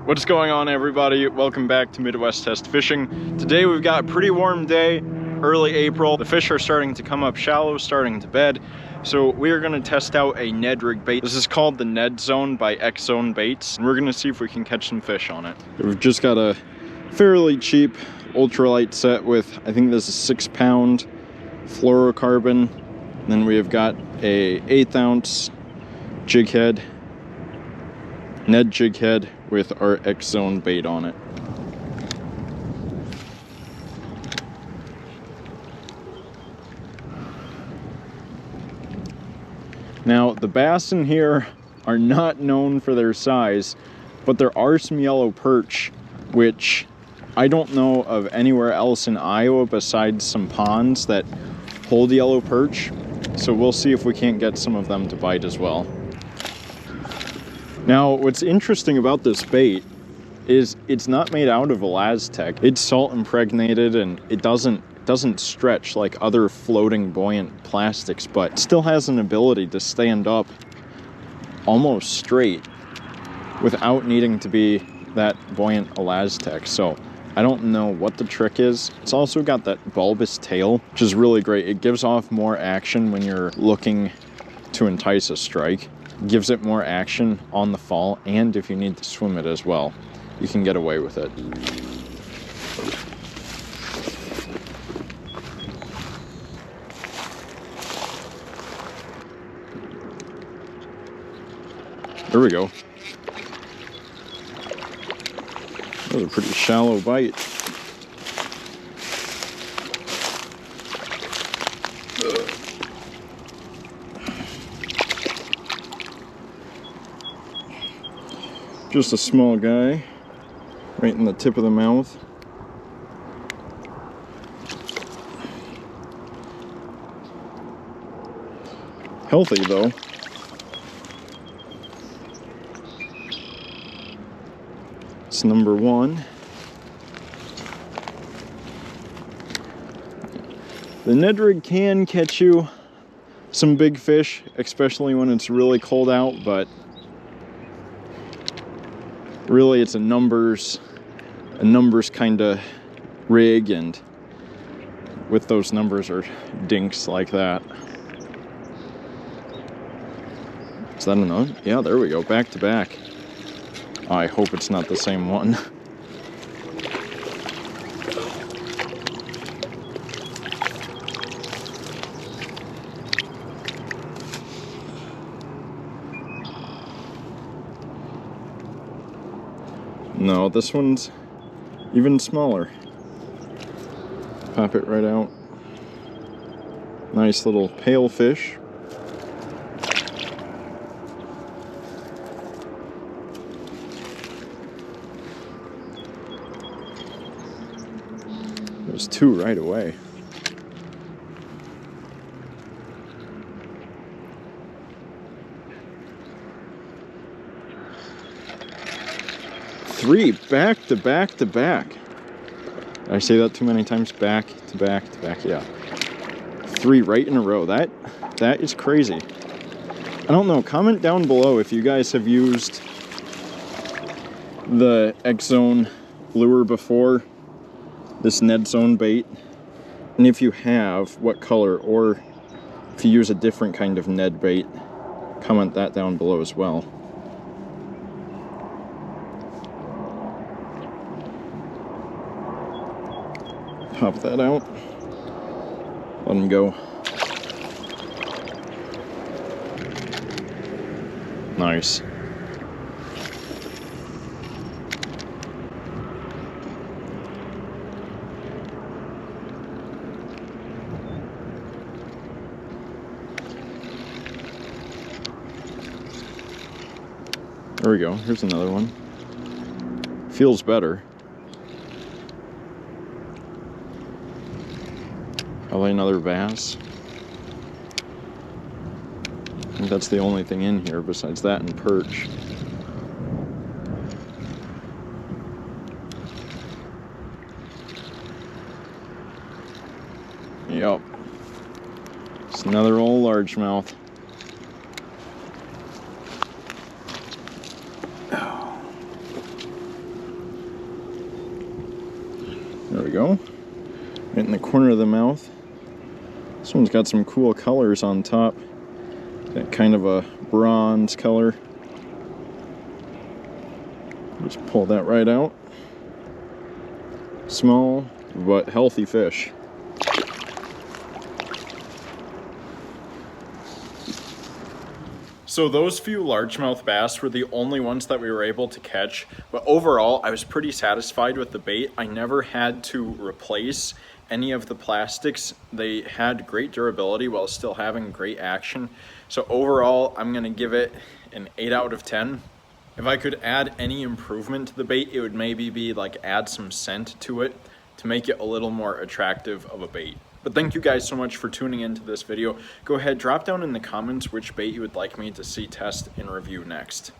What's going on, everybody? Welcome back to Midwest Test Fishing. Today we've got a pretty warm day, early April. The fish are starting to come up shallow, starting to bed. So we are going to test out a Ned rig bait. This is called the NedZone by XZone Baits. And we're going to see if we can catch some fish on it. We've just got a fairly cheap ultralight set with, I think this is 6-pound fluorocarbon. And then we have got a 1/8 ounce jig head, Ned jig head with our XZone bait on it. Now, the bass in here are not known for their size, but there are some yellow perch, which I don't know of anywhere else in Iowa besides some ponds that hold yellow perch. So we'll see if we can't get some of them to bite as well. Now, what's interesting about this bait is it's not made out of Elastec. It's salt impregnated and it doesn't stretch like other floating buoyant plastics, but still has an ability to stand up almost straight without needing to be that buoyant Elastec. So I don't know what the trick is. It's also got that bulbous tail, which is really great. It gives off more action when you're looking to entice a strike. Gives it more action on the fall, and if you need to swim it as well, you can get away with it. There we go. That was a pretty shallow bite. Just a small guy, right in the tip of the mouth. Healthy though. It's number one. The Ned rig can catch you some big fish, especially when it's really cold out, but really it's a numbers kind of rig, and with those numbers are dinks like that. Is that enough? Yeah, there we go, back to back. I hope it's not the same one. No, this one's even smaller. Pop it right out. Nice little pale fish. There's two right away. Three back to back to back. Did I say that too many times? Back to back to back, yeah. 3 right in a row. That is crazy. I don't know, comment down below if you guys have used the XZone lure before, this NedZone bait. And if you have, what color, or if you use a different kind of Ned bait, comment that down below as well. Pop that out. Let him go. Nice. There we go. Here's another one. Feels better. Probably another bass. I think that's the only thing in here besides that and perch. Yep. It's another old largemouth. There we go. Right in the corner of the mouth. This one's got some cool colors on top. Got kind of a bronze color. Just pull that right out. Small but healthy fish. So those few largemouth bass were the only ones that we were able to catch, but overall I was pretty satisfied with the bait. I never had to replace any of the plastics. They had great durability while still having great action. So overall I'm gonna give it an 8 out of 10. If I could add any improvement to the bait, it would maybe be like add some scent to it to make it a little more attractive of a bait. But thank you guys so much for tuning into this video. Go ahead, drop down in the comments which bait you would like me to see, test, and review next.